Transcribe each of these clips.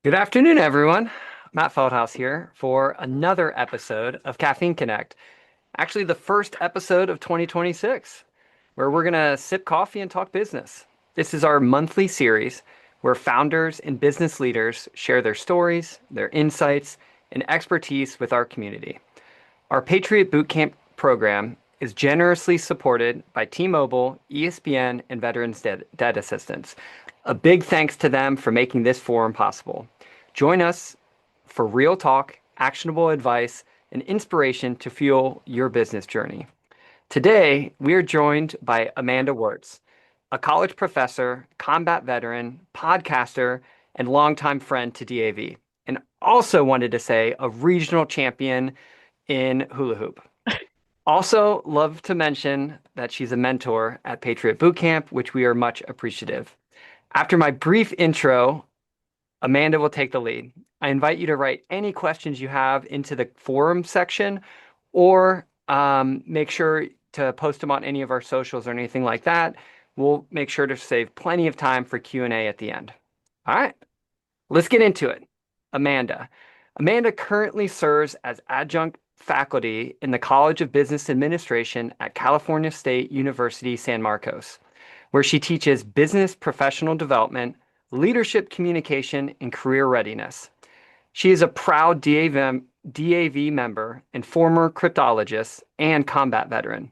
Good afternoon, everyone. Matt Feldhouse here for another episode of Caffeine Connect. Actually, the first episode of 2026, where we're going to sip coffee and talk business. This is our monthly series where founders and business leaders share their stories, their insights, and expertise with our community. Our Patriot Boot Camp program is generously supported by T-Mobile, ESPN, and Veterans Debt Assistance. A big thanks to them for making this forum possible. Join us for real talk, actionable advice, and inspiration to fuel your business journey. Today, we are joined by Amanda Wirtz, a college professor, combat veteran, podcaster, and longtime friend to DAV, and also wanted to say a regional champion in hula hoop. Also, love to mention that she's a mentor at Patriot Boot Camp, which we are much appreciative. After my brief intro, Amanda will take the lead. I invite you to write any questions you have into the forum section or make sure to post them on any of our socials or anything like that. We'll make sure to save plenty of time for Q&A at the end. All right, let's get into it. Amanda. Amanda currently serves as adjunct faculty in the College of Business Administration at California State University, San Marcos, where she teaches business professional development, leadership communication, and career readiness. She is a proud DAV member and former cryptologist and combat veteran.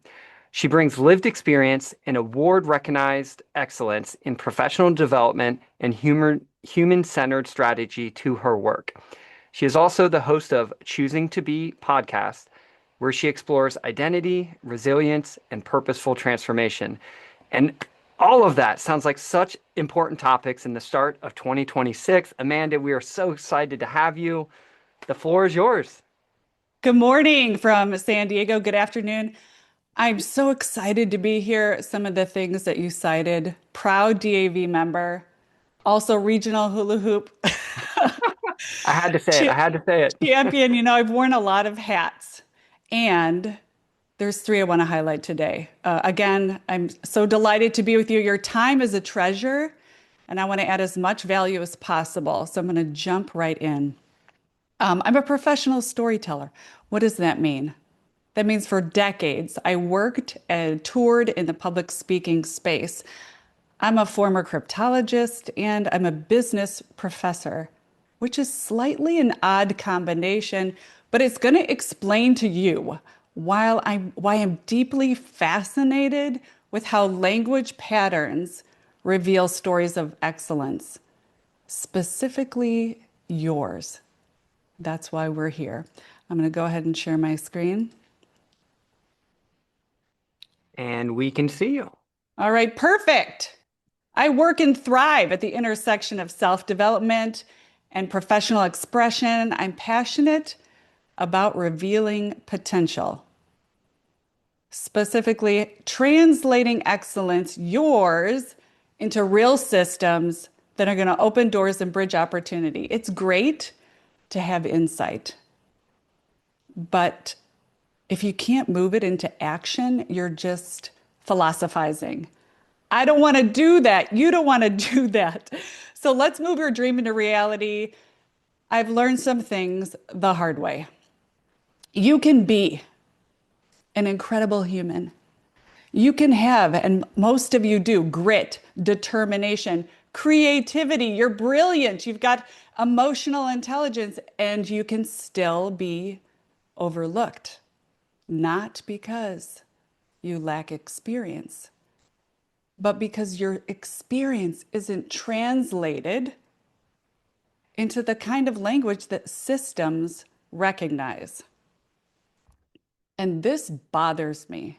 She brings lived experience and award-recognized excellence in professional development and human-centered strategy to her work. She is also the host of Choosing to Be podcast, where she explores identity, resilience, and purposeful transformation. And all of that sounds like such important topics in the start of 2026. Amanda, we are so excited to have you. The floor is yours. Good morning from San Diego. Good afternoon. I'm so excited to be here. Some of the things that you cited, proud DAV member, also regional hula hoop I had to say it. I cha- had to say it. champion. I've worn a lot of hats, and there's three I want to highlight today. Again, I'm so delighted to be with you. Your time is a treasure, and I want to add as much value as possible. So I'm going to jump right in. I'm a professional storyteller. What does that mean? That means for decades, I worked and toured in the public speaking space. I'm a former cryptologist and I'm a business professor, which is slightly an odd combination, but it's going to explain to you why I'm deeply fascinated with how language patterns reveal stories of excellence, specifically yours. That's why we're here. I'm going to go ahead and share my screen. And we can see you. All right, perfect. I work and thrive at the intersection of self-development and professional expression. I'm passionate about revealing potential, specifically translating excellence, yours, into real systems that are going to open doors and bridge opportunity. It's great to have insight, but if you can't move it into action, you're just philosophizing. I don't want to do that. You don't want to do that. So let's move your dream into reality. I've learned some things the hard way. You can be an incredible human. You can have, and most of you do, grit, determination, creativity. You're brilliant. You've got emotional intelligence, and you can still be overlooked. Not because you lack experience, but because your experience isn't translated into the kind of language that systems recognize. And this bothers me.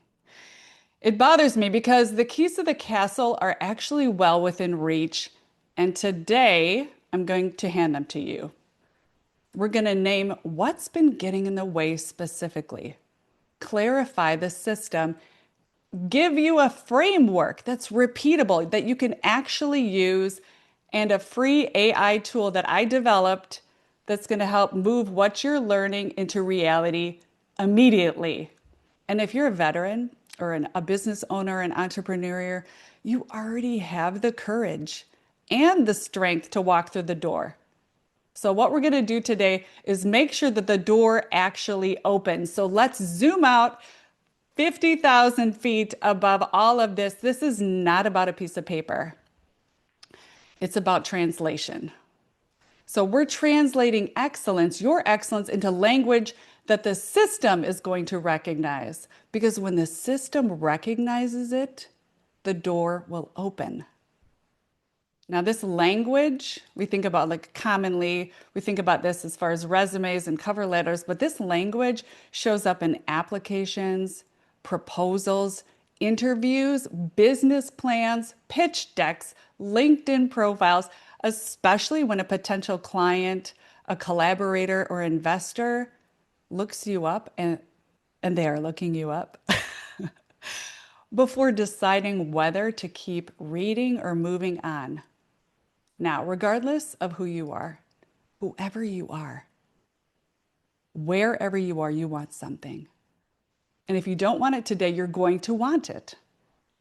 It bothers me because the keys to the castle are actually well within reach. And today I'm going to hand them to you. We're going to name what's been getting in the way specifically, clarify the system, give you a framework that's repeatable, that you can actually use, and a free AI tool that I developed that's going to help move what you're learning into reality immediately. And if you're a veteran or a business owner, an entrepreneur, you already have the courage and the strength to walk through the door. So what we're going to do today is make sure that the door actually opens. So let's zoom out 50,000 feet above all of this. This is not about a piece of paper. It's about translation. So we're translating excellence, your excellence, into language that the system is going to recognize. Because when the system recognizes it, the door will open. Now, this language, we think about like commonly, we think about this as far as resumes and cover letters, but this language shows up in applications, proposals, interviews, business plans, pitch decks, LinkedIn profiles, especially when a potential client, a collaborator, or investor looks you up and they are looking you up before deciding whether to keep reading or moving on. Now, regardless of who you are, whoever you are, wherever you are, you want something. And if you don't want it today, you're going to want it.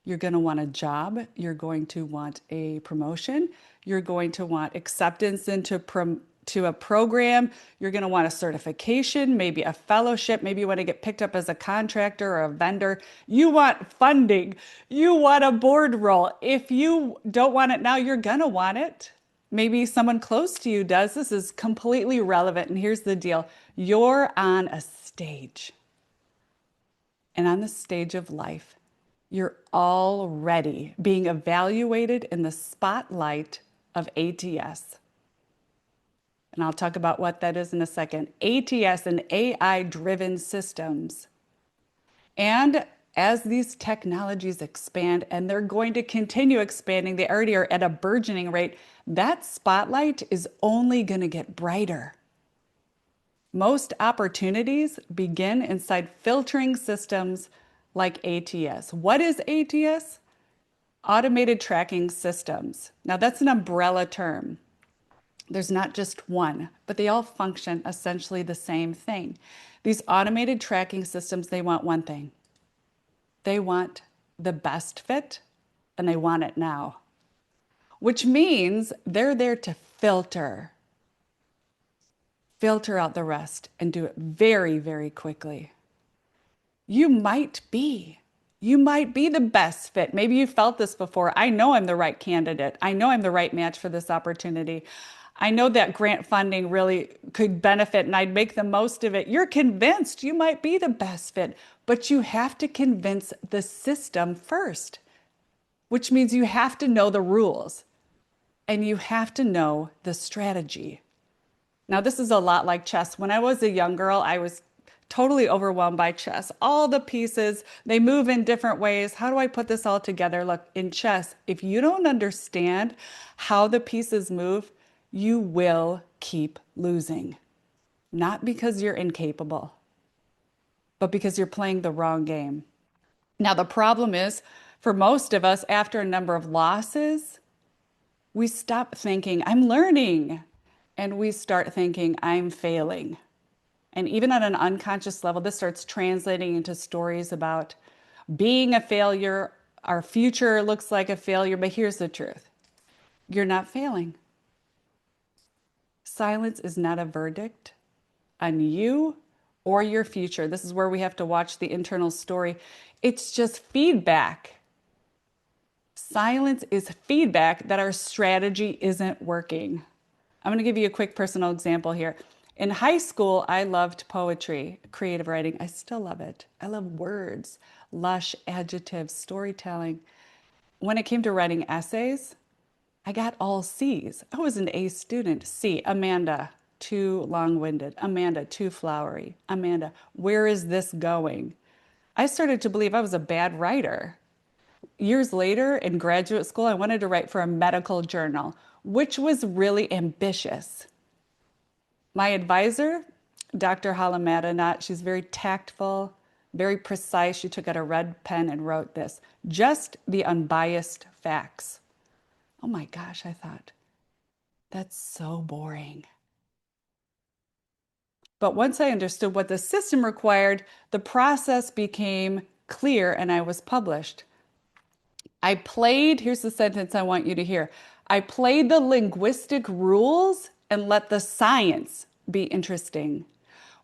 You're going to want a job. You're going to want a promotion. You're going to want acceptance into a program. You're going to want a certification, maybe a fellowship. Maybe you want to get picked up as a contractor or a vendor. You want funding. You want a board role. If you don't want it now, you're going to want it. Maybe someone close to you does. This is completely relevant. And here's the deal. You're on a stage. And on the stage of life, you're already being evaluated in the spotlight of ATS. And I'll talk about what that is in a second. ATS and AI-driven systems. And as these technologies expand, and they're going to continue expanding, they already are at a burgeoning rate, that spotlight is only going to get brighter. Most opportunities begin inside filtering systems like ATS. What is ATS? Automated tracking systems. Now that's an umbrella term. There's not just one, but they all function essentially the same thing. These automated tracking systems, they want one thing. They want the best fit, and they want it now, which means they're there to filter out the rest and do it very, very quickly. You might be the best fit. Maybe you felt this before. I know I'm the right candidate. I know I'm the right match for this opportunity. I know that grant funding really could benefit and I'd make the most of it. You're convinced you might be the best fit, but you have to convince the system first, which means you have to know the rules and you have to know the strategy. Now, this is a lot like chess. When I was a young girl, I was totally overwhelmed by chess. All the pieces, they move in different ways. How do I put this all together? Look, in chess, if you don't understand how the pieces move, you will keep losing. Not because you're incapable, but because you're playing the wrong game. Now, the problem is, for most of us, after a number of losses, we stop thinking, I'm learning, and we start thinking, I'm failing. And even on an unconscious level, this starts translating into stories about being a failure. Our future looks like a failure, but here's the truth. You're not failing. Silence is not a verdict on you or your future. This is where we have to watch the internal story. It's just feedback. Silence is feedback that our strategy isn't working. I'm going to give you a quick personal example here. In high school, I loved poetry, creative writing. I still love it. I love words, lush adjectives, storytelling. When it came to writing essays, I got all C's. I was an A student. C, Amanda, too long-winded. Amanda, too flowery. Amanda, where is this going? I started to believe I was a bad writer. Years later in graduate school, I wanted to write for a medical journal, which was really ambitious. My advisor, Dr. Halamadinat, she's very tactful, very precise. She took out a red pen and wrote this, just the unbiased facts. Oh my gosh, I thought, that's so boring. But once I understood what the system required, the process became clear and I was published. Here's the sentence I want you to hear. I played the linguistic rules and let the science be interesting.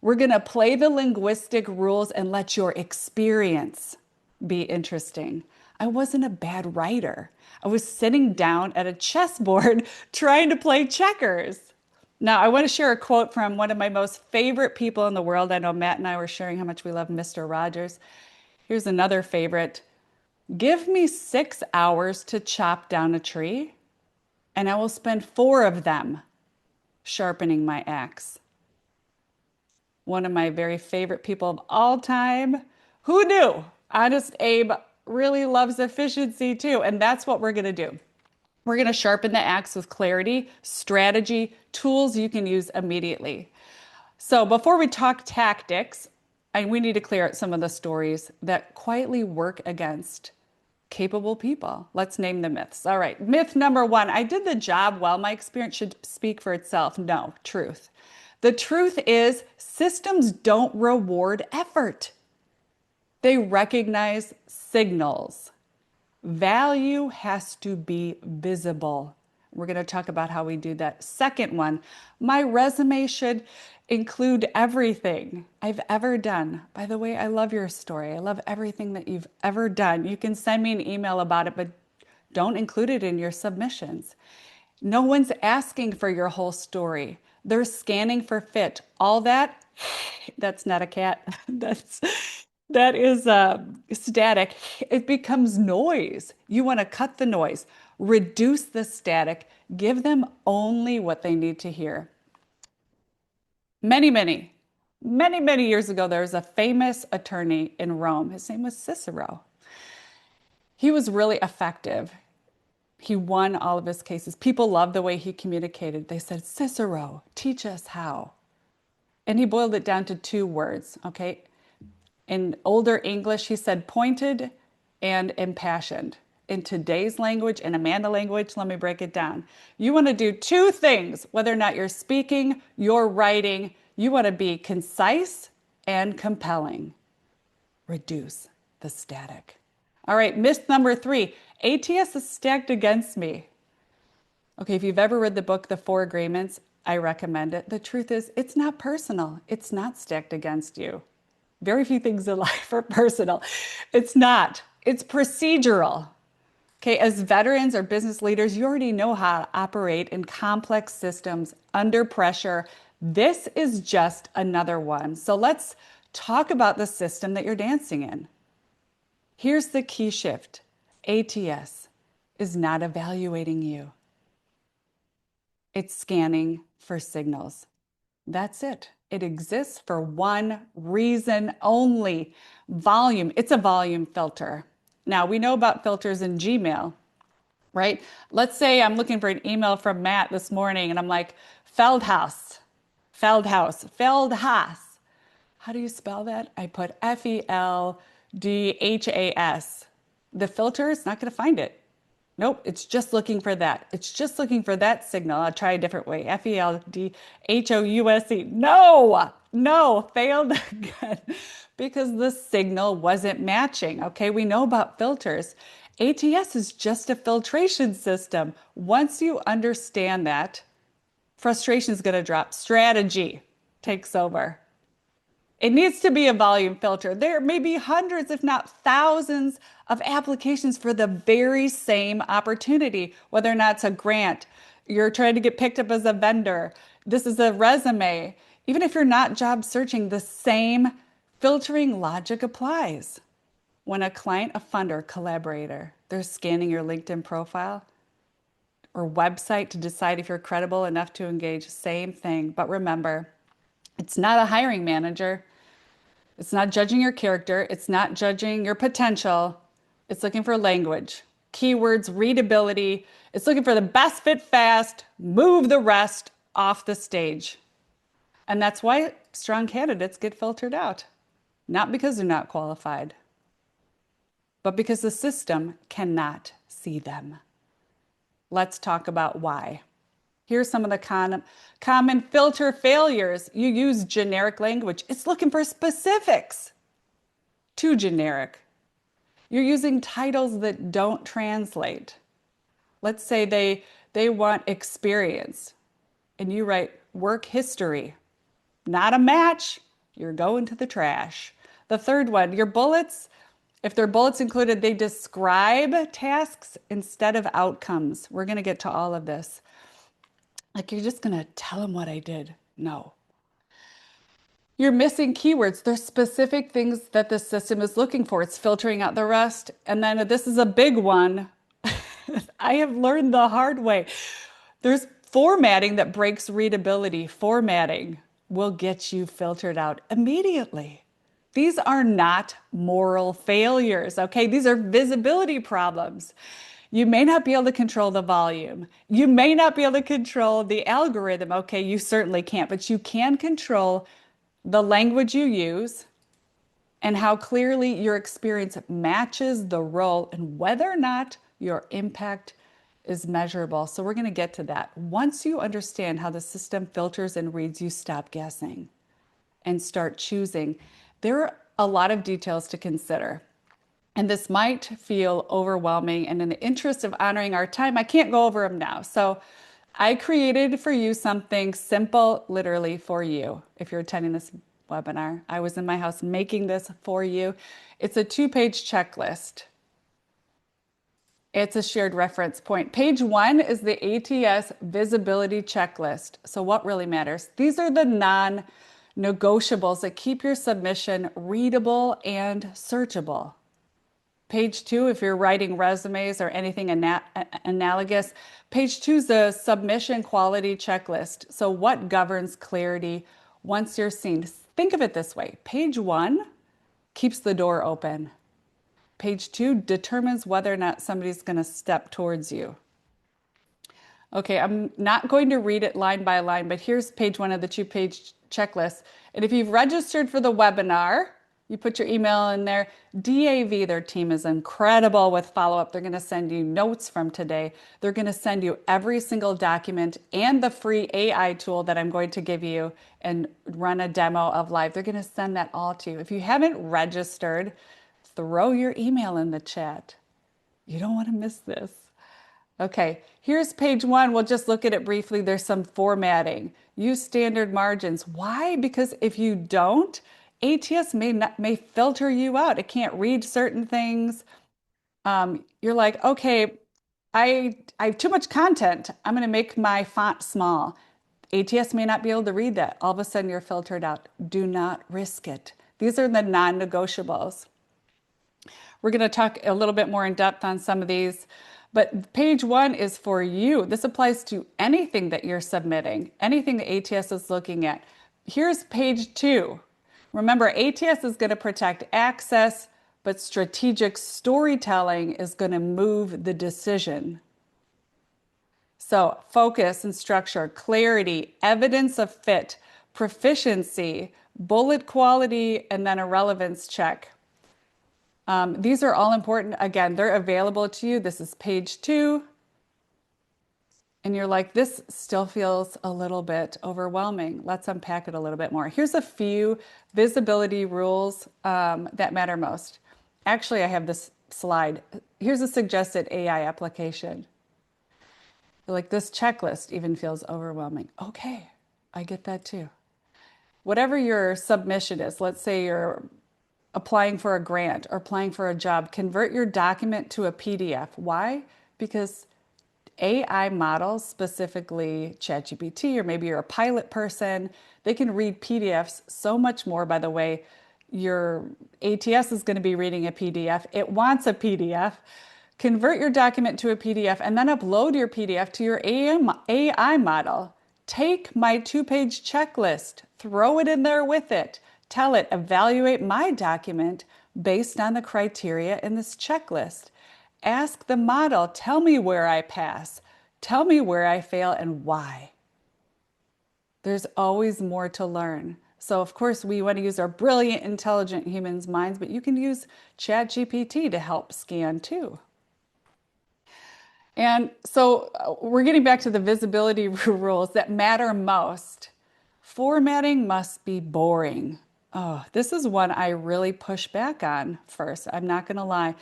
We're going to play the linguistic rules and let your experience be interesting. I wasn't a bad writer. I was sitting down at a chessboard trying to play checkers. Now, I want to share a quote from one of my most favorite people in the world. I know Matt and I were sharing how much we love Mr. Rogers. Here's another favorite. Give me 6 hours to chop down a tree, and I will spend 4 of them sharpening my axe. One of my very favorite people of all time. Who knew? Honest Abe really loves efficiency too. And that's what we're going to do. We're going to sharpen the axe with clarity, strategy, tools you can use immediately. So before we talk tactics, we need to clear out some of the stories that quietly work against capable people. Let's name the myths. All right. Myth number 1, I did the job well. My experience should speak for itself. No, truth. The truth is systems don't reward effort. They recognize signals. Value has to be visible. We're going to talk about how we do that. Second one, my resume should include everything I've ever done. By the way, I love your story. I love everything that you've ever done. You can send me an email about it, but don't include it in your submissions. No one's asking for your whole story. They're scanning for fit. All that's not a cat. That is static. It becomes noise. You want to cut the noise, reduce the static, give them only what they need to hear. Many years ago, there was a famous attorney in Rome. His name was Cicero. He was really effective. He won all of his cases. People loved the way he communicated. They said, Cicero, teach us how. And he boiled it down to 2 words, okay? In older English, he said pointed and impassioned. In today's language, in Amanda language, let me break it down. You want to do 2 things, whether or not you're speaking, you're writing. You want to be concise and compelling. Reduce the static. All right, myth number 3, ATS is stacked against me. Okay, if you've ever read the book, The 4 Agreements, I recommend it. The truth is, it's not personal. It's not stacked against you. Very few things in life are personal. It's not. It's procedural. Okay, as veterans or business leaders, you already know how to operate in complex systems under pressure. This is just another one. So let's talk about the system that you're dancing in. Here's the key shift. ATS is not evaluating you. It's scanning for signals. That's it. It exists for one reason only, volume. It's a volume filter. Now, we know about filters in Gmail, right? Let's say I'm looking for an email from Matt this morning and I'm like, Feldhaus. How do you spell that? I put Feldhas. The filter is not going to find it. Nope, it's just looking for that. It's just looking for that signal. I'll try a different way. Feldhouse. No, failed again because the signal wasn't matching. Okay, we know about filters. ATS is just a filtration system. Once you understand that, frustration is going to drop. Strategy takes over. It needs to be a volume filter. There may be hundreds, if not thousands, of applications for the very same opportunity, whether or not it's a grant, you're trying to get picked up as a vendor, this is a resume. Even if you're not job searching, the same filtering logic applies. When a client, a funder, collaborator, they're scanning your LinkedIn profile or website to decide if you're credible enough to engage, same thing. But remember, it's not a hiring manager. It's not judging your character. It's not judging your potential. It's looking for language, keywords, readability. It's looking for the best fit fast, move the rest off the stage. And that's why strong candidates get filtered out. Not because they're not qualified, but because the system cannot see them. Let's talk about why. Here's some of the common filter failures. You use generic language. It's looking for specifics. Too generic. You're using titles that don't translate. Let's say they want experience. and you write work history. Not a match, you're going to the trash. The third one, your bullets, if there are bullets included, they describe tasks instead of outcomes. We're going to get to all of this. Like, you're just going to tell them what I did. No. You're missing keywords. There's specific things that the system is looking for. It's filtering out the rest. And then this is a big one. I have learned the hard way. There's formatting that breaks readability. Formatting will get you filtered out immediately. These are not moral failures, okay? These are visibility problems. You may not be able to control the volume. You may not be able to control the algorithm. Okay, you certainly can't, but you can control the language you use and how clearly your experience matches the role and whether or not your impact is measurable. So we're going to get to that. Once you understand how the system filters and reads, you stop guessing and start choosing. There are a lot of details to consider. And this might feel overwhelming. And in the interest of honoring our time, I can't go over them now. So I created for you something simple, literally for you. If you're attending this webinar, I was in my house making this for you. It's a 2-page checklist. It's a shared reference point. Page 1 is the ATS visibility checklist. So what really matters? These are the non-negotiables that keep your submission readable and searchable. Page 2, if you're writing resumes or anything analogous, page 2 is the submission quality checklist. So what governs clarity once you're seen? Think of it this way. Page 1 keeps the door open. Page 2 determines whether or not somebody's going to step towards you. Okay, I'm not going to read it line by line, but here's page 1 of the 2-page checklist. And if you've registered for the webinar, you put your email in there. DAV, their team is incredible with follow-up. They're going to send you notes from today. They're going to send you every single document and the free AI tool that I'm going to give you and run a demo of live. They're going to send that all to you. If you haven't registered, throw your email in the chat. You don't want to miss this. Okay, here's page 1. We'll just look at it briefly. There's some formatting. Use standard margins. Why? Because if you don't, ATS may filter you out. It can't read certain things. You're like, okay, I have too much content. I'm going to make my font small. ATS may not be able to read that. All of a sudden, you're filtered out. Do not risk it. These are the non-negotiables. We're going to talk a little bit more in depth on some of these, but page 1 is for you. This applies to anything that you're submitting, anything the ATS is looking at. Here's page 2. Remember, ATS is going to protect access, but strategic storytelling is going to move the decision. So focus and structure, clarity, evidence of fit, proficiency, bullet quality, and then a relevance check. These are all important. Again, they're available to you. This is page 2. And you're like, this still feels a little bit overwhelming. Let's unpack it a little bit more. Here's a few visibility rules that matter most. Actually, I have this slide. Here's a suggested AI application. Like, this checklist even feels overwhelming. Okay, I get that too. Whatever your submission is, let's say you're applying for a grant or applying for a job, convert your document to a PDF. Why? Because AI models, specifically ChatGPT, or maybe you're a pilot person, they can read PDFs so much more. By the way, your ATS is going to be reading a PDF. It wants a PDF. Convert your document to a PDF and then upload your PDF to your AI model. Take my 2-page checklist, throw it in there with it. Tell it, evaluate my document based on the criteria in this checklist. Ask the model, tell me where I pass, tell me where I fail and why. There's always more to learn. So of course we want to use our brilliant, intelligent humans' minds, but you can use ChatGPT to help scan too. And so we're getting back to the visibility rules that matter most. Formatting must be boring. Oh, this is one I really push back on first. I'm not going to lie.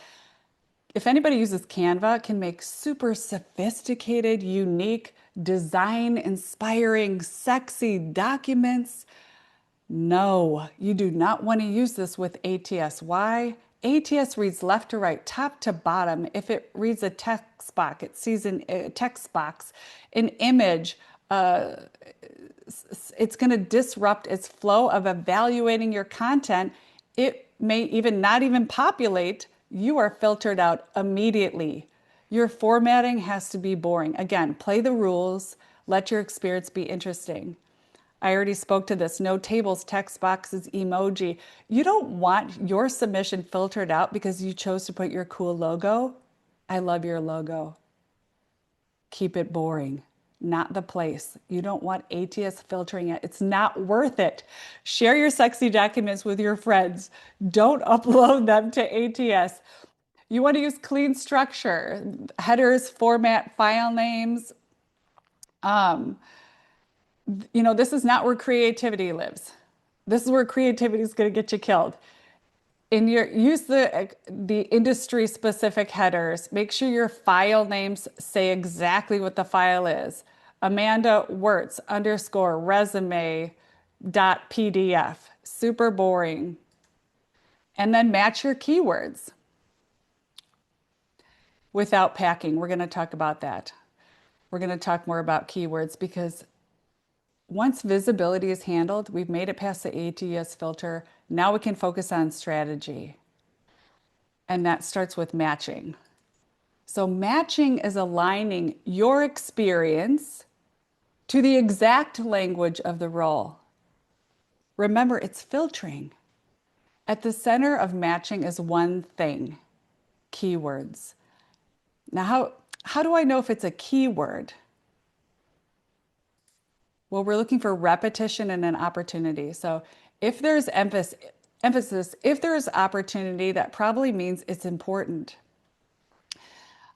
If anybody uses Canva, it can make super sophisticated, unique design inspiring, sexy documents. No, you do not want to use this with ATS. Why? ATS reads left to right, top to bottom. If it reads a text box, it sees a text box, an image, it's going to disrupt its flow of evaluating your content. It may even not even populate. You are filtered out immediately. Your formatting has to be boring. Again, play the rules. Let your experience be interesting. I already spoke to this. No tables, text boxes, emoji. You don't want your submission filtered out because you chose to put your cool logo. I love your logo. Keep it boring. Not the place. You don't want ATS filtering it. It's not worth it. Share your sexy documents with your friends. Don't upload them to ATS. You want to use clean structure, headers, format, file names. This is not where creativity lives. This is where creativity is going to get you killed. Use the industry specific headers. Make sure your file names say exactly what the file is. Amanda Wirtz _ resume .pdf. Super boring. And then match your keywords without packing. We're going to talk about that. We're going to talk more about keywords because once visibility is handled, we've made it past the ATS filter. Now we can focus on strategy. And that starts with matching. So matching is aligning your experience to the exact language of the role. Remember, it's filtering. At the center of matching is one thing: keywords. Now, how do I know if it's a keyword? Well, we're looking for repetition and an opportunity. So if there's emphasis, if there's opportunity, that probably means it's important.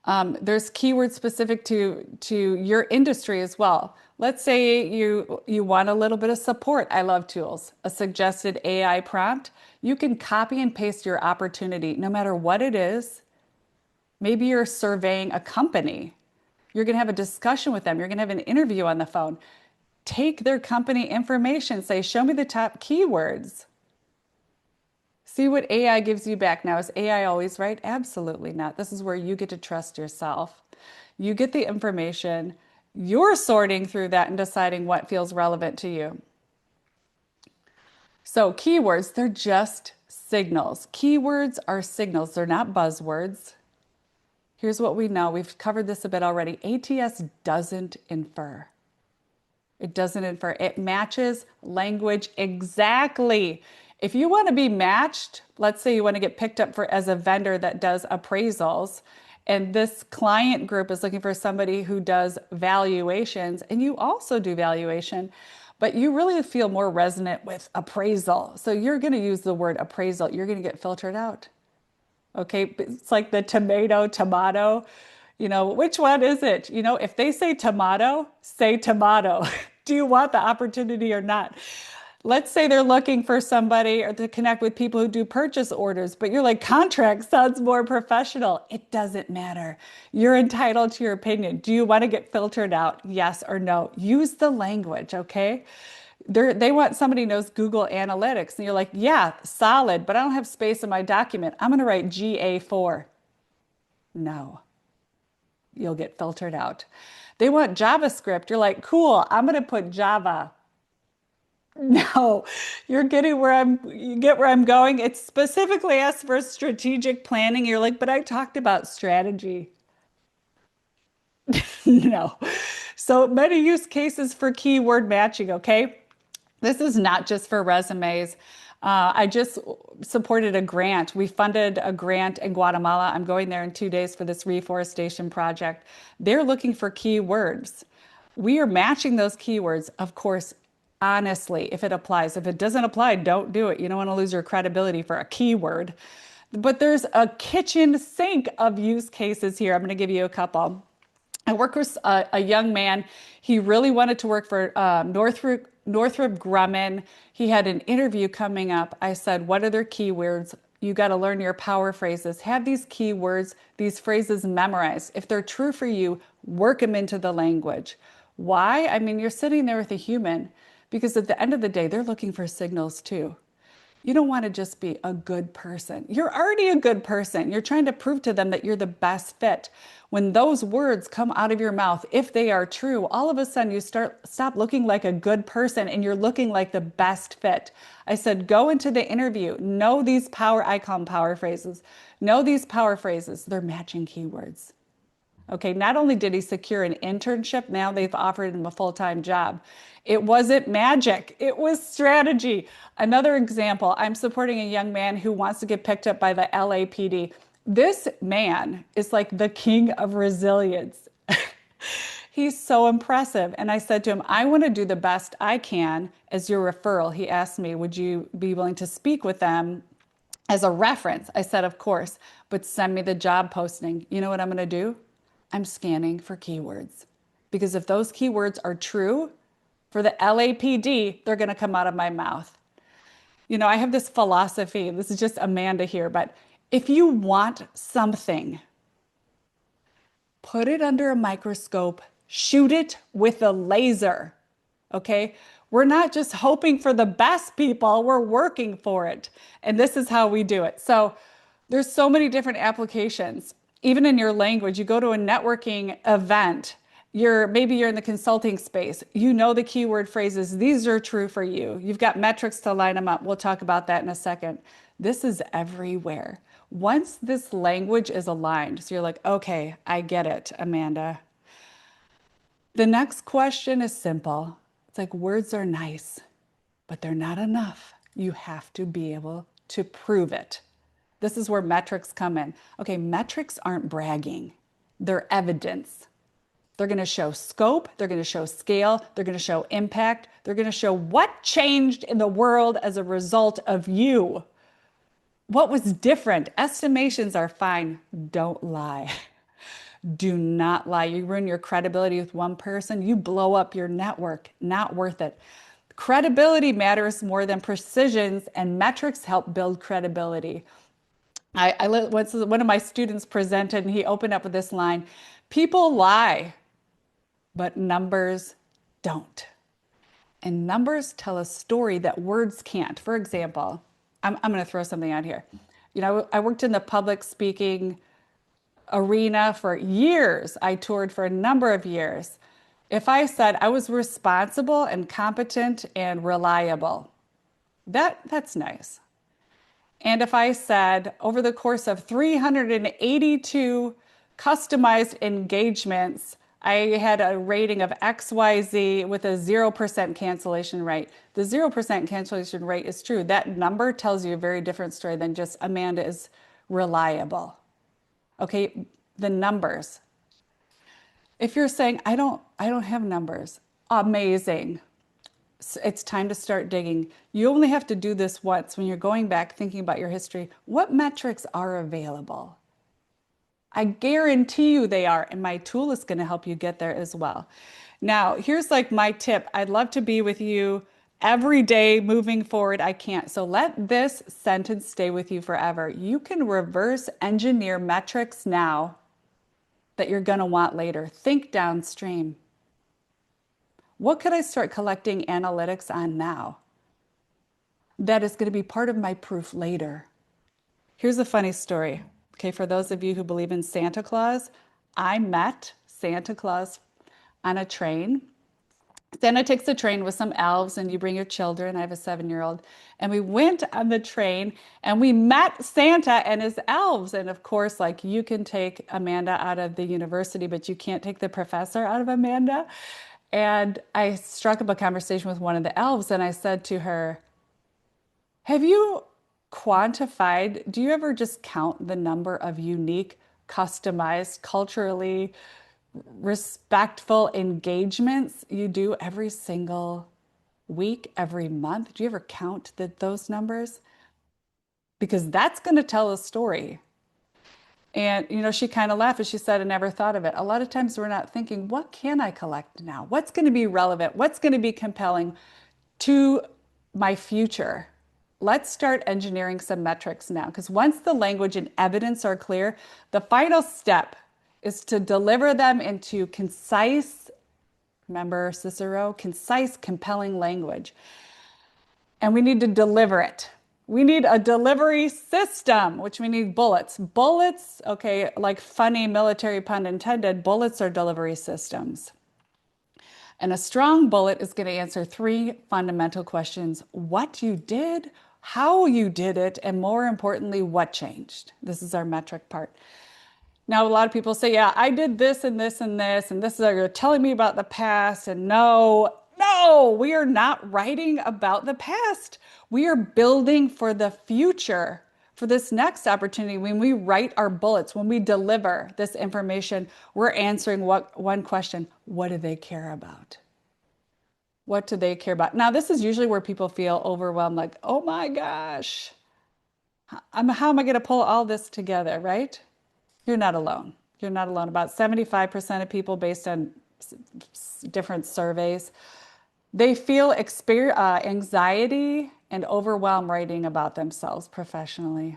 There's keywords specific to your industry as well. Let's say you want a little bit of support. I love tools. A suggested AI prompt. You can copy and paste your opportunity no matter what it is. Maybe you're surveying a company. You're going to have a discussion with them. You're going to have an interview on the phone. Take their company information. Say, show me the top keywords. See what AI gives you back. Now, is AI always right? Absolutely not. This is where you get to trust yourself. You get the information. You're sorting through that and deciding what feels relevant to you. So keywords, they're just signals. Keywords are signals. They're not buzzwords. Here's what we know. We've covered this a bit already. ATS doesn't infer. It doesn't infer. It matches language exactly. If you want to be matched, let's say you want to get picked up as a vendor that does appraisals, and this client group is looking for somebody who does valuations, and you also do valuation, but you really feel more resonant with appraisal. So you're going to use the word appraisal. You're going to get filtered out. Okay, it's like the tomato. Which one is it? If they say tomato, say tomato. Do you want the opportunity or not? Let's say they're looking for somebody or to connect with people who do purchase orders, but you're like, contract sounds more professional. It doesn't matter. You're entitled to your opinion. Do you want to get filtered out? Yes or no? Use the language, okay? They want somebody who knows Google Analytics. And you're like, yeah, solid, but I don't have space in my document. I'm going to write GA4. No, you'll get filtered out. They want JavaScript. You're like, cool, I'm going to put Java. No, you get where I'm going. It specifically asks for strategic planning. You're like, but I talked about strategy. No. So many use cases for keyword matching, okay? This is not just for resumes. I just supported a grant. We funded a grant in Guatemala. I'm going there in 2 days for this reforestation project. They're looking for keywords. We are matching those keywords, of course, honestly, if it applies. If it doesn't apply, don't do it. You don't want to lose your credibility for a keyword. But there's a kitchen sink of use cases here. I'm going to give you a couple. I work with a young man. He really wanted to work for Northrop Grumman. He had an interview coming up. I said, what are their keywords? You got to learn your power phrases. Have these keywords, these phrases memorized. If they're true for you, work them into the language. Why? I mean, you're sitting there with a human because at the end of the day, they're looking for signals too. You don't want to just be a good person. You're already a good person. You're trying to prove to them that you're the best fit. When those words come out of your mouth, if they are true, all of a sudden you stop looking like a good person and you're looking like the best fit. I said, go into the interview, know these I call them power phrases. Know these power phrases. They're matching keywords. Okay, not only did he secure an internship, now they've offered him a full-time job. It wasn't magic, it was strategy. Another example, I'm supporting a young man who wants to get picked up by the LAPD. This man is like the king of resilience. He's so impressive. And I said to him, I want to do the best I can as your referral. He asked me, would you be willing to speak with them as a reference? I said, of course, but send me the job posting. You know what I'm going to do? I'm scanning for keywords because if those keywords are true for the LAPD, they're going to come out of my mouth. You know, I have this philosophy. This is just Amanda here, but if you want something, put it under a microscope, shoot it with a laser. Okay? We're not just hoping for the best, people, we're working for it. And this is how we do it. So there's so many different applications. Even in your language, you go to a networking event, maybe you're in the consulting space, you know the keyword phrases, these are true for you. You've got metrics to line them up. We'll talk about that in a second. This is everywhere. Once this language is aligned, so you're like, okay, I get it, Amanda. The next question is simple. It's like words are nice, but they're not enough. You have to be able to prove it. This is where metrics come in. Okay, metrics aren't bragging. They're evidence. They're going to show scope. They're going to show scale. They're going to show impact. They're going to show what changed in the world as a result of you. What was different? Estimations are fine. Don't lie. Do not lie. You ruin your credibility with one person, you blow up your network. Not worth it. Credibility matters more than precisions, and metrics help build credibility. Once one of my students presented and he opened up with this line, people lie, but numbers don't. And numbers tell a story that words can't. For example, I'm going to throw something out here. You know, I worked in the public speaking arena for years. I toured for a number of years. If I said I was responsible and competent and reliable, that's nice. And if I said over the course of 382 customized engagements, I had a rating of XYZ with a 0% cancellation rate. The 0% cancellation rate is true. That number tells you a very different story than just Amanda is reliable. Okay, the numbers. If you're saying, I don't have numbers, amazing. It's time to start digging. You only have to do this once when you're going back thinking about your history. What metrics are available? I guarantee you they are, and my tool is going to help you get there as well. Now, here's like my tip. I'd love to be with you every day moving forward. I can't. So let this sentence stay with you forever. You can reverse engineer metrics now that you're going to want later. Think downstream. What could I start collecting analytics on now that is going to be part of my proof later? Here's a funny story. Okay, for those of you who believe in Santa Claus, I met Santa Claus on a train. Santa takes the train with some elves and you bring your children. I have a 7-year-old. And we went on the train and we met Santa and his elves. And of course, like you can take Amanda out of the university, but you can't take the professor out of Amanda. And I struck up a conversation with one of the elves and I said to her, have you quantified, do you ever just count the number of unique, customized, culturally respectful engagements you do every single week, every month? Do you ever count those numbers? Because that's going to tell a story. And, you know, she kind of laughed and she said, I never thought of it. A lot of times we're not thinking, what can I collect now? What's going to be relevant? What's going to be compelling to my future? Let's start engineering some metrics now, because once the language and evidence are clear, the final step is to deliver them into concise Remember Cicero? Concise, compelling language. And we need to deliver it. We need a delivery system, which we need bullets. Bullets, okay, like funny military pun intended, bullets are delivery systems. And a strong bullet is going to answer three fundamental questions: what you did, how you did it, and more importantly, what changed. This is our metric part. Now, a lot of people say, yeah, I did this and this and this, and this is, you're telling me about the past. And no, we are not writing about the past. We are building for the future, for this next opportunity. When we write our bullets, when we deliver this information, we're answering one question: what do they care about? What do they care about? Now, this is usually where people feel overwhelmed, like, oh my gosh, how am I going to pull all this together, right? You're not alone. You're not alone. About 75% of people, based on different surveys, they feel anxiety and overwhelm writing about themselves professionally.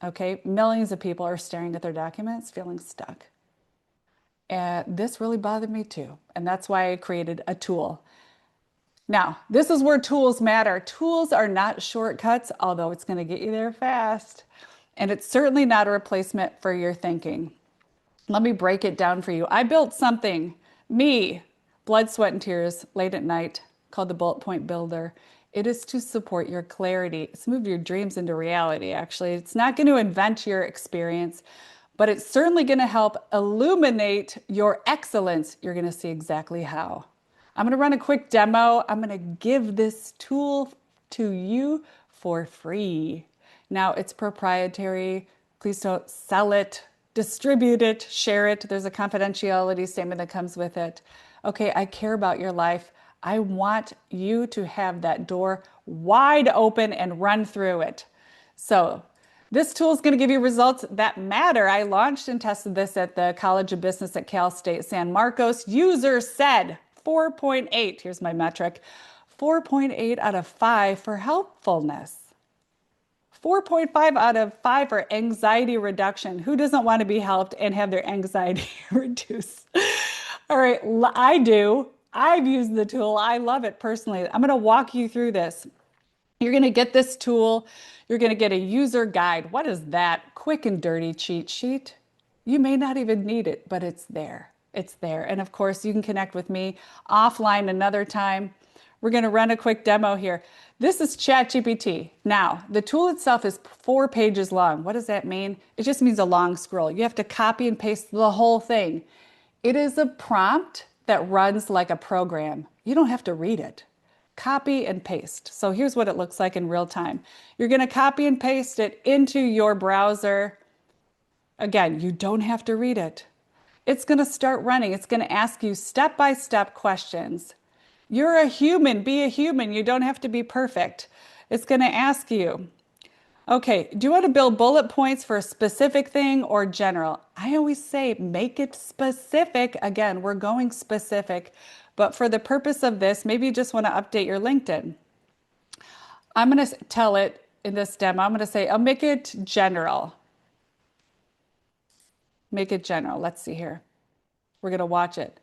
Okay, millions of people are staring at their documents, feeling stuck. And this really bothered me too. And that's why I created a tool. Now, this is where tools matter. Tools are not shortcuts, although it's going to get you there fast. And it's certainly not a replacement for your thinking. Let me break it down for you. I built something, blood, sweat, and tears, late at night, called the Bullet Point Builder. It is to support your clarity. It's move your dreams into reality, actually. It's not going to invent your experience, but it's certainly going to help illuminate your excellence. You're going to see exactly how. I'm going to run a quick demo. I'm going to give this tool to you for free. Now, it's proprietary. Please don't sell it, distribute it, share it. There's a confidentiality statement that comes with it. Okay, I care about your life. I want you to have that door wide open and run through it. So this tool is going to give you results that matter. I launched and tested this at the College of Business at Cal State San Marcos. Users said 4.8. Here's my metric. 4.8 out of 5 for helpfulness. 4.5 out of 5 for anxiety reduction. Who doesn't want to be helped and have their anxiety reduced? All right, I do. I've used the tool. I love it personally. I'm going to walk you through this. You're going to get this tool. You're going to get a user guide. What is that? Quick and dirty cheat sheet. You may not even need it, but it's there. It's there. And of course, you can connect with me offline another time. We're going to run a quick demo here. This is ChatGPT. Now, the tool itself is 4 pages long. What does that mean? It just means a long scroll. You have to copy and paste the whole thing. It is a prompt that runs like a program. You don't have to read it. Copy and paste. So here's what it looks like in real time. You're going to copy and paste it into your browser. Again, you don't have to read it. It's going to start running. It's going to ask you step-by-step questions. You're a human. Be a human. You don't have to be perfect. It's going to ask you, okay, do you want to build bullet points for a specific thing or general? I always say make it specific. Again, we're going specific. But for the purpose of this, maybe you just want to update your LinkedIn. I'm going to tell it in this demo, I'm going to say, I'll make it general. Make it general. Let's see here. We're going to watch it.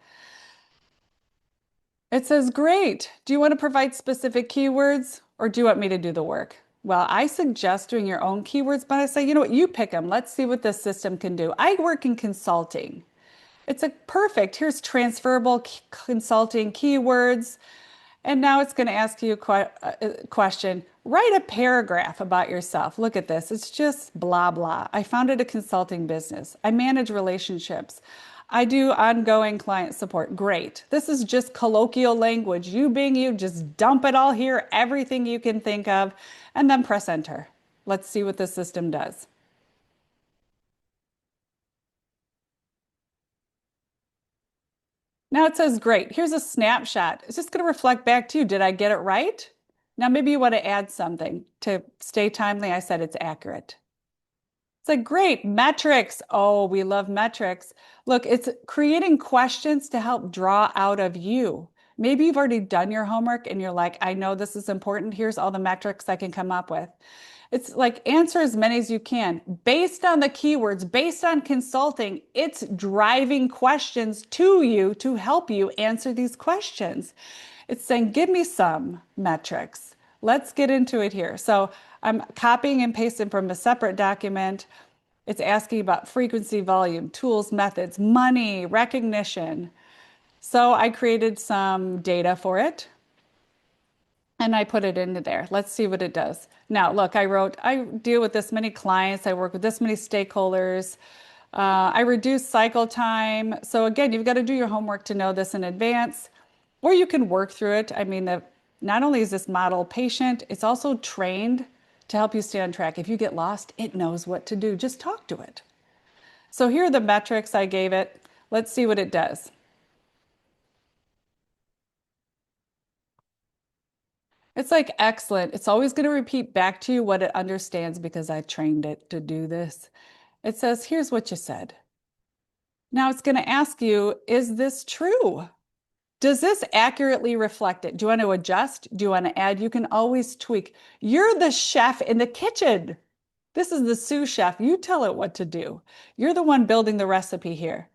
It says, great. Do you want to provide specific keywords or do you want me to do the work? Well, I suggest doing your own keywords, but I say, you know what, you pick them. Let's see what this system can do. I work in consulting. It's a perfect. Here's transferable consulting keywords. And now it's going to ask you a question. Write a paragraph about yourself. Look at this. It's just blah, blah. I founded a consulting business. I manage relationships. I do ongoing client support. Great. This is just colloquial language. You being you, just dump it all here, everything you can think of, and then press enter. Let's see what the system does. Now it says, great, here's a snapshot. It's just going to reflect back to you. Did I get it right? Now maybe you want to add something to stay timely. I said it's accurate. It's like, great, metrics. Oh, we love metrics. Look, it's creating questions to help draw out of you. Maybe you've already done your homework and you're like, I know this is important. Here's all the metrics I can come up with. It's like answer as many as you can based on the keywords, based on consulting. It's driving questions to you to help you answer these questions. It's saying, give me some metrics. Let's get into it here. So I'm copying and pasting from a separate document. It's asking about frequency, volume, tools, methods, money, recognition. So I created some data for it and I put it into there. Let's see what it does. Now, look, I deal with this many clients, I work with this many stakeholders. I reduce cycle time. So again, you've got to do your homework to know this in advance, or you can work through it. I mean, not only is this model patient, it's also trained to help you stay on track. If you get lost, it knows what to do. Just talk to it. So here are the metrics I gave it. Let's see what it does. It's like excellent. It's always going to repeat back to you what it understands because I trained it to do this. It says, here's what you said. Now it's going to ask you, is this true? Does this accurately reflect it? Do you want to adjust? Do you want to add? You can always tweak. You're the chef in the kitchen. This is the sous chef. You tell it what to do. You're the one building the recipe here.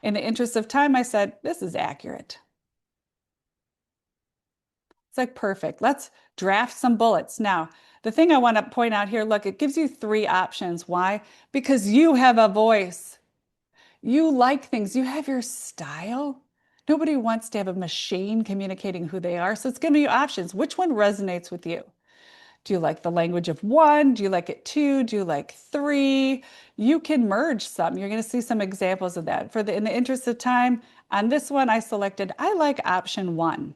In the interest of time, I said, this is accurate. It's like perfect. Let's draft some bullets. Now, the thing I want to point out here, look, it gives you three options. Why? Because you have a voice. You like things. You have your style. Nobody wants to have a machine communicating who they are. So it's giving you options. Which one resonates with you? Do you like the language of one? Do you like it two? Do you like three? You can merge some. You're going to see some examples of that. In the interest of time, on this one, I selected, I like option one.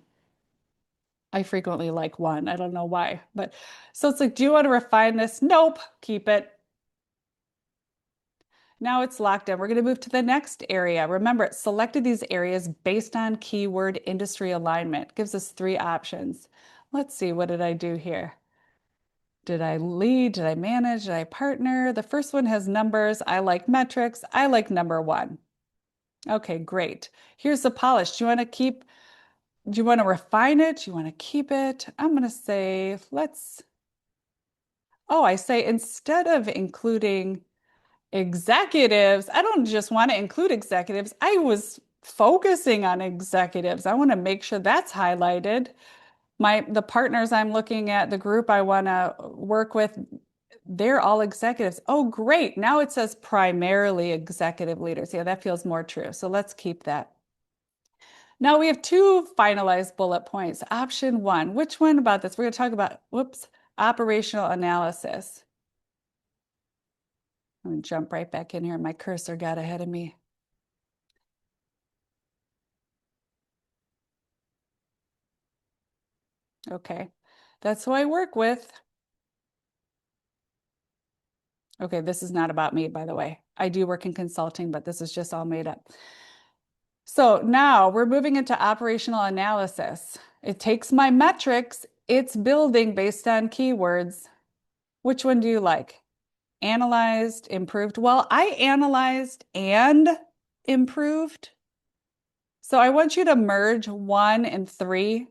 I frequently like one. I don't know why, but so it's like, do you want to refine this? Nope, keep it. Now it's locked in. We're going to move to the next area. Remember, it selected these areas based on keyword industry alignment. It gives us three options. Let's see, what did I do here? Did I lead? Did I manage? Did I partner? The first one has numbers. I like metrics. I like number one. Okay, great. Here's the polish. Do you want to refine it? Do you want to keep it? I'm going to say, I say instead of including executives, I don't just want to include executives. I was focusing on executives. I want to make sure that's highlighted. The partners I'm looking at, the group I want to work with, they're all executives. Oh, great. Now it says primarily executive leaders. Yeah, that feels more true. So let's keep that. Now we have two finalized bullet points. Option one, which one about this? We're going to talk about, operational analysis. I'm going to jump right back in here. My cursor got ahead of me. Okay, that's who I work with. Okay, this is not about me, by the way. I do work in consulting, but this is just all made up. So now we're moving into operational analysis. It takes my metrics, it's building based on keywords. Which one do you like? Analyzed, improved. Well, I analyzed and improved. So I want you to merge one and three.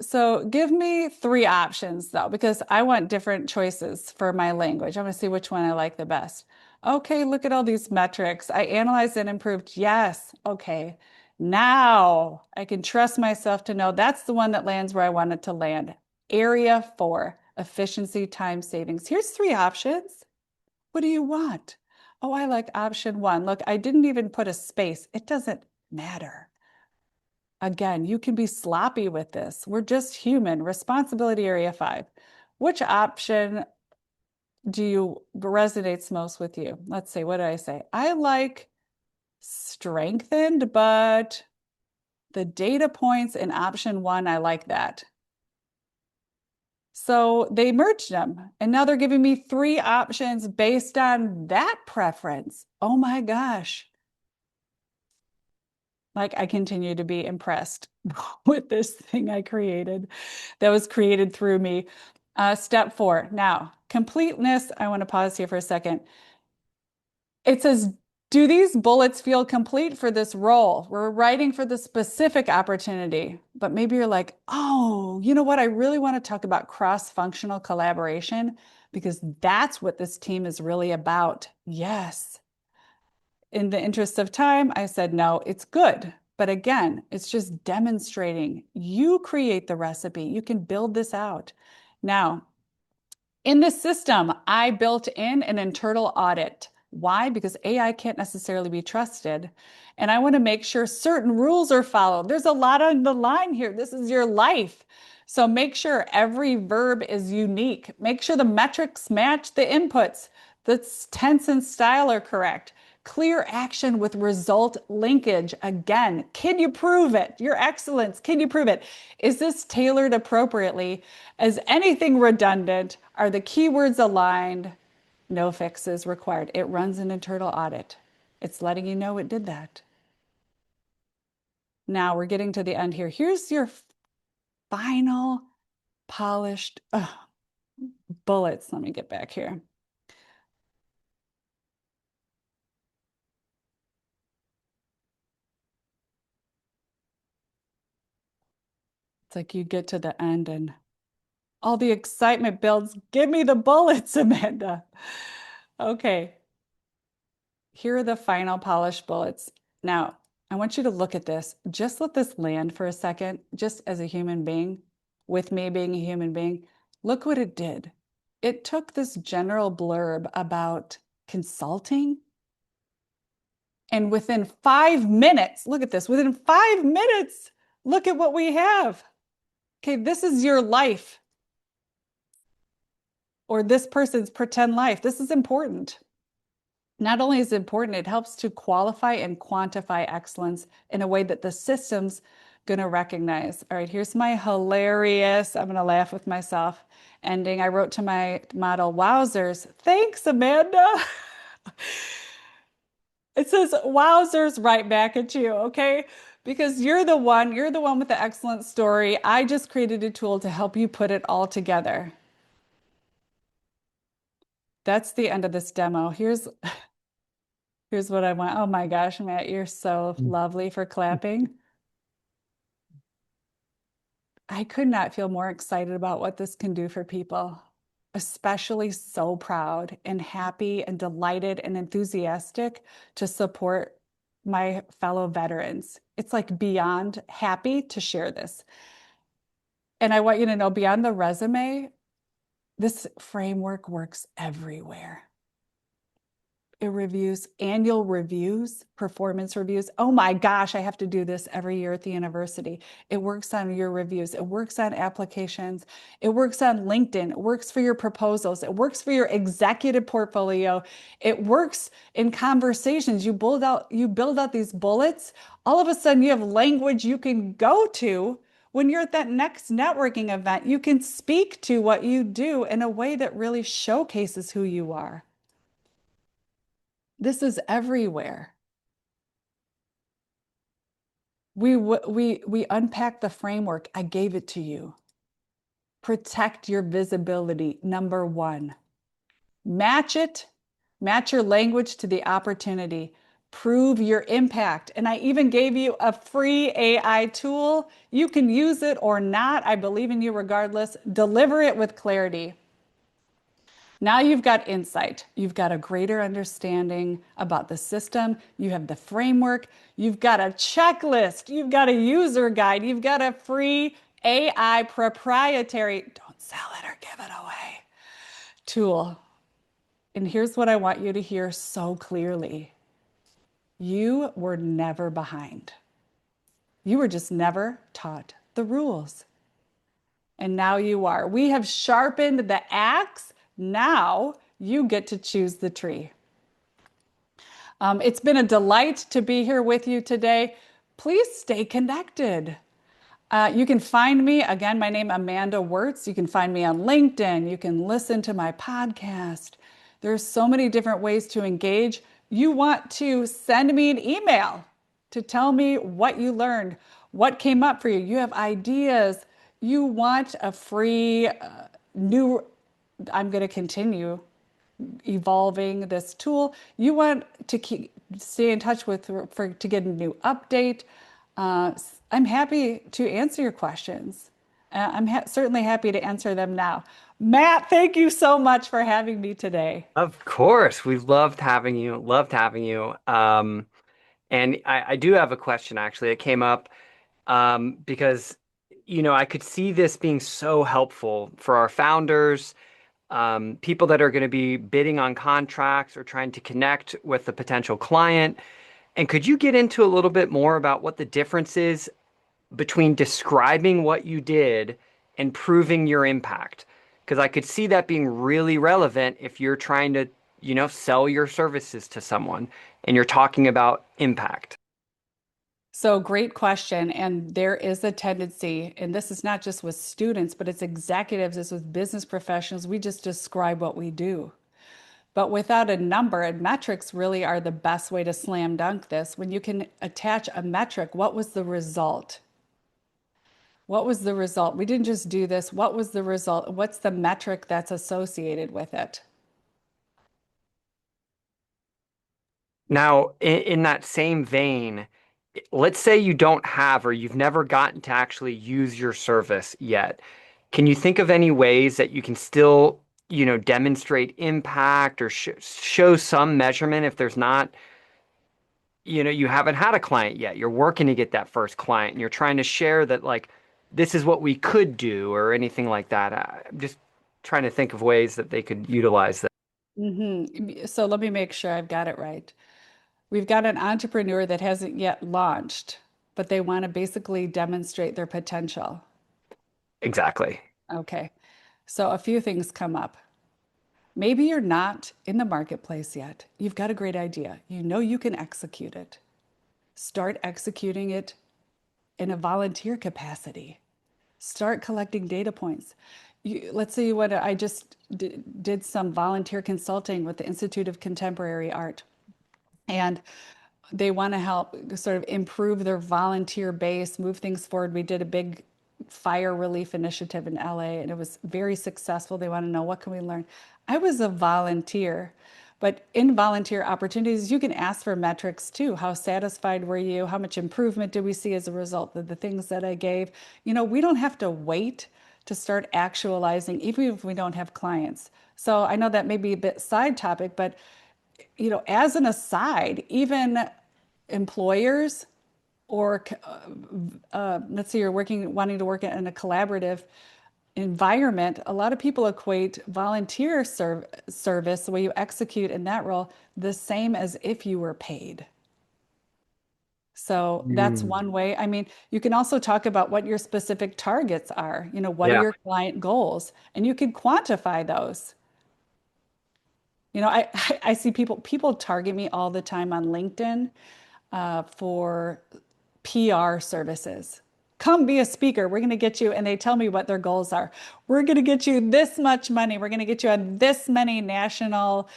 So give me three options though, because I want different choices for my language. I'm going to see which one I like the best. Okay, look at all these metrics. I analyzed and improved. Yes. Okay. Now I can trust myself to know that's the one that lands where I want it to land. Area 4, efficiency, time savings. Here's three options. What do you want? Oh, I like option one. Look, I didn't even put a space. It doesn't matter. Again, you can be sloppy with this. We're just human. Responsibility area 5. Which option resonates most with you? Let's see, what did I say? I like strengthened, but the data points in option 1, I like that. So they merged them, and now they're giving me three options based on that preference. Oh my gosh. Like I continue to be impressed with this thing I created that was created through me. Step 4. Now, completeness. I want to pause here for a second. It says Do these bullets feel complete for this role? We're writing for the specific opportunity, but maybe you're like, oh, you know what? I really want to talk about cross-functional collaboration because that's what this team is really about. Yes. In the interest of time, I said, no, it's good. But again, it's just demonstrating you create the recipe. You can build this out. Now, in this system, I built in an internal audit. Why? Because AI can't necessarily be trusted. And I want to make sure certain rules are followed. There's a lot on the line here. This is your life. So make sure every verb is unique. Make sure the metrics match the inputs. The tense and style are correct. Clear action with result linkage. Again, can you prove it? Your excellence, can you prove it? Is this tailored appropriately? Is anything redundant? Are the keywords aligned? No fixes required. It runs an internal audit. It's letting you know it did that. Now we're getting to the end here. Here's your final polished bullets. Let me get back here. It's like you get to the end and all the excitement builds. Give me the bullets, Amanda. Okay. Here are the final polished bullets. Now, I want you to look at this. Just let this land for a second, just as a human being, with me being a human being. Look what it did. It took this general blurb about consulting, and within 5 minutes, look at this, within 5 minutes, look at what we have. Okay, this is your life or this person's pretend life. This is important. Not only is it important, it helps to qualify and quantify excellence in a way that the system's going to recognize. All right, here's my hilarious, I'm going to laugh with myself ending. I wrote to my model, wowzers. Thanks, Amanda. It says wowzers right back at you, okay? Because you're the one with the excellent story. I just created a tool to help you put it all together. That's the end of this demo. Here's what I want. Oh my gosh, Matt, you're so lovely for clapping. I could not feel more excited about what this can do for people, especially so proud and happy and delighted and enthusiastic to support my fellow veterans. It's like beyond happy to share this. And I want you to know beyond the resume, this framework works everywhere. It reviews annual reviews, performance reviews. Oh my gosh, I have to do this every year at the university. It works on your reviews. It works on applications. It works on LinkedIn. It works for your proposals. It works for your executive portfolio. It works in conversations. You build out these bullets. All of a sudden you have language you can go to when you're at that next networking event. You can speak to what you do in a way that really showcases who you are. This is everywhere. We unpack the framework. I gave it to you. Protect your visibility, number one. Match it. Match your language to the opportunity. Prove your impact. And I even gave you a free AI tool. You can use it or not. I believe in you regardless. Deliver it with clarity. Now you've got insight. You've got a greater understanding about the system. You have the framework. You've got a checklist. You've got a user guide. You've got a free AI proprietary, don't sell it or give it away, tool. And here's what I want you to hear so clearly. You were never behind. You were just never taught the rules. And now you are. We have sharpened the axe. Now you get to choose the tree. It's been a delight to be here with you today. Please stay connected. You can find me, again, my name is Amanda Wirtz. You can find me on LinkedIn. You can listen to my podcast. There's so many different ways to engage. You want to send me an email to tell me what you learned, what came up for you. You have ideas. You want a free new, I'm going to continue evolving this tool. You want to stay in touch with to get a new update. I'm happy to answer your questions. I'm certainly happy to answer them now. Matt, thank you so much for having me today. Of course, we loved having you. Loved having you. And I do have a question actually. It came up because I could see this being so helpful for our founders, people that are going to be bidding on contracts or trying to connect with a potential client. And could you get into a little bit more about what the difference is between describing what you did and proving your impact? Because I could see that being really relevant if you're trying to, sell your services to someone and you're talking about impact. So, great question. And there is a tendency, and this is not just with students, but it's executives, it's with business professionals. We just describe what we do. But without a number, and metrics really are the best way to slam dunk this. When you can attach a metric, what was the result? What was the result? We didn't just do this. What was the result? What's the metric that's associated with it? Now, in that same vein, let's say you don't have or you've never gotten to actually use your service yet. Can you think of any ways that you can still, demonstrate impact or show some measurement if there's not, you haven't had a client yet. You're working to get that first client and you're trying to share that like this is what we could do or anything like that. I'm just trying to think of ways that they could utilize that. So let me make sure I've got it right. We've got an entrepreneur that hasn't yet launched, but they want to basically demonstrate their potential. Exactly. Okay. So a few things come up. Maybe you're not in the marketplace yet. You've got a great idea. You know you can execute it. Start executing it in a volunteer capacity. Start collecting data points. Let's say I just did some volunteer consulting with the Institute of Contemporary Art, and they want to help sort of improve their volunteer base, move things forward. We did a big fire relief initiative in LA and it was very successful. They want to know, what can we learn? I was a volunteer, but in volunteer opportunities, you can ask for metrics too. How satisfied were you? How much improvement did we see as a result of the things that I gave? We don't have to wait to start actualizing, even if we don't have clients. So I know that may be a bit side topic, but as an aside, even employers or let's say you're wanting to work in a collaborative environment, a lot of people equate volunteer service, the way you execute in that role, the same as if you were paid. So that's Mm. one way. I mean, you can also talk about what your specific targets are. What are Yeah. your client goals? And you can quantify those. I I see people target me all the time on LinkedIn for PR services. Come be a speaker. We're going to get you, and they tell me what their goals are. We're going to get you this much money. We're going to get you on this many national,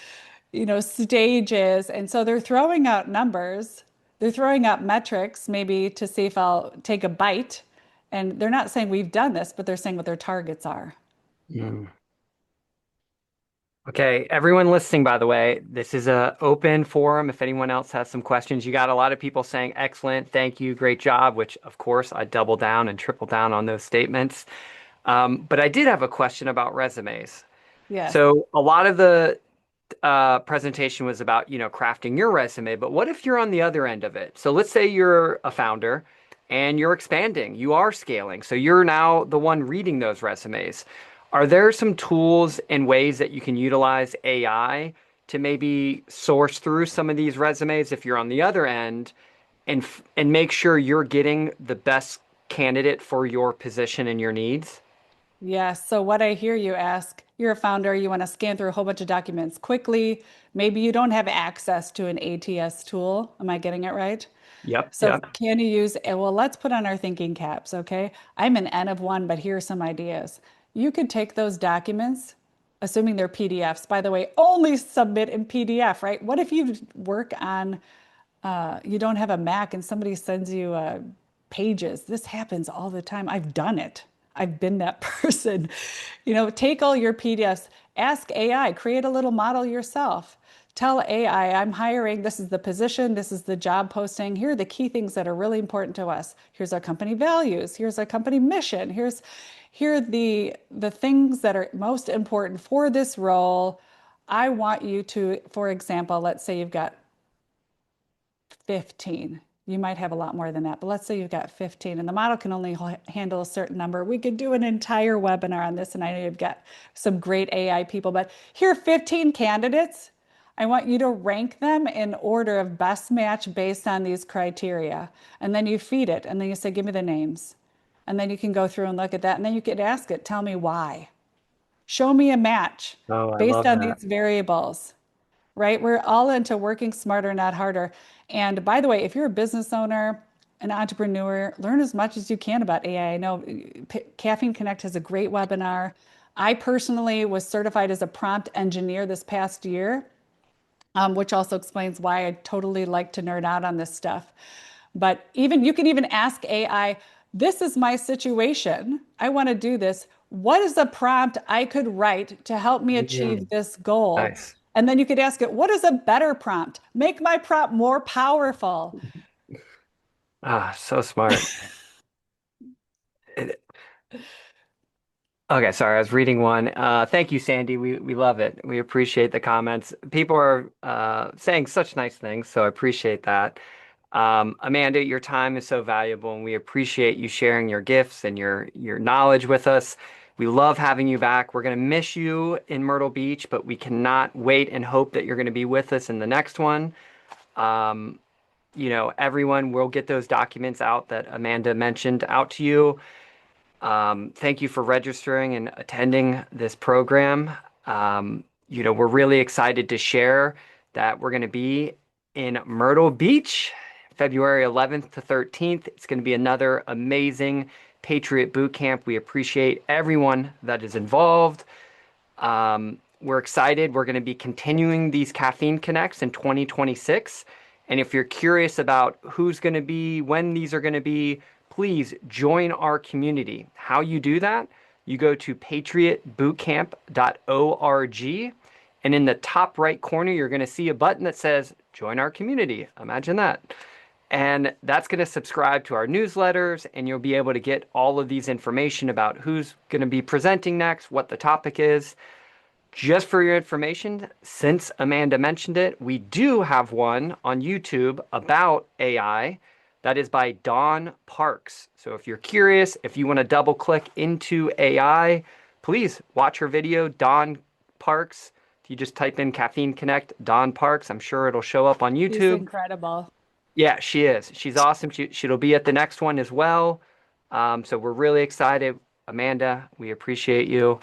stages. And so they're throwing out numbers. They're throwing out metrics, maybe to see if I'll take a bite. And they're not saying we've done this, but they're saying what their targets are. Mm. Okay, everyone listening, by the way, this is a open forum. If anyone else has some questions, you got a lot of people saying excellent, thank you, great job, which of course I double down and triple down on those statements. But I did have a question about resumes. Yes. So a lot of the presentation was about, crafting your resume, but what if you're on the other end of it? So let's say you're a founder and you're expanding, you are scaling. So you're now the one reading those resumes. Are there some tools and ways that you can utilize AI to maybe source through some of these resumes if you're on the other end and make sure you're getting the best candidate for your position and your needs? Yes. So what I hear you ask, you're a founder, you want to scan through a whole bunch of documents quickly. Maybe you don't have access to an ATS tool. Am I getting it right? Yep, So yep. can you use, well, let's put on our thinking caps, okay? I'm an N of one, but here are some ideas. You could take those documents, assuming they're PDFs. By the way, only submit in PDF, right? What if you work on, you don't have a Mac and somebody sends you pages? This happens all the time. I've done it. I've been that person. Take all your PDFs, ask AI, create a little model yourself. Tell AI, I'm hiring, this is the position, this is the job posting. Here are the key things that are really important to us. Here's our company values, here's our company mission, here are the things that are most important for this role. I want you to, for example, let's say you've got 15. You might have a lot more than that, but let's say you've got 15 and the model can only handle a certain number. We could do an entire webinar on this, and I know you've got some great AI people, but here are 15 candidates. I want you to rank them in order of best match based on these criteria. And then you feed it, and then you say, give me the names. And then you can go through and look at that, and then you could ask it, tell me why. Show me a match Oh, I based love on that. these variables, right? We're all into working smarter, not harder. And by the way, if you're a business owner, an entrepreneur, learn as much as you can about AI. I know Caffeine Connect has a great webinar. I personally was certified as a prompt engineer this past year, which also explains why I totally like to nerd out on this stuff. But even you can even ask AI, this is my situation. I want to do this. What is a prompt I could write to help me achieve Mhm. this goal? Nice. And then you could ask it, what is a better prompt? Make my prompt more powerful. Ah, so smart. It- Okay, sorry, I was reading one. Thank you, Sandy. We love it. We appreciate the comments. People are saying such nice things, so I appreciate that. Amanda, your time is so valuable, and we appreciate you sharing your gifts and your knowledge with us. We love having you back. We're going to miss you in Myrtle Beach, but we cannot wait and hope that you're going to be with us in the next one. Um, everyone will get those documents out that Amanda mentioned out to you. Thank you for registering and attending this program. We're really excited to share that we're going to be in Myrtle Beach, February 11th to 13th. It's going to be another amazing Patriot Boot Camp. We appreciate everyone that is involved. We're excited. We're going to be continuing these Caffeine Connects in 2026. And if you're curious about who's going to be, when these are going to be, please join our community. How you do that? You go to patriotbootcamp.org, and in the top right corner, you're going to see a button that says join our community. Imagine that. And that's going to subscribe to our newsletters, and you'll be able to get all of these information about who's going to be presenting next, what the topic is. Just for your information, since Amanda mentioned it, we do have one on YouTube about AI that is by Dawn Parks. So if you're curious, if you want to double click into AI, please watch her video, Dawn Parks. If you just type in Caffeine Connect, Dawn Parks, I'm sure it'll show up on She's YouTube. incredible. Yeah, she is. She's awesome. She'll be at the next one as well. So we're really excited. Amanda, we appreciate you.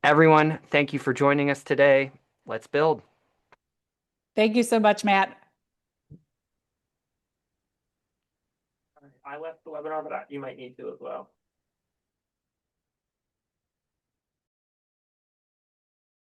Everyone, thank you for joining us today. Let's build. Thank you so much, Matt. I left the webinar, but you might need to as well.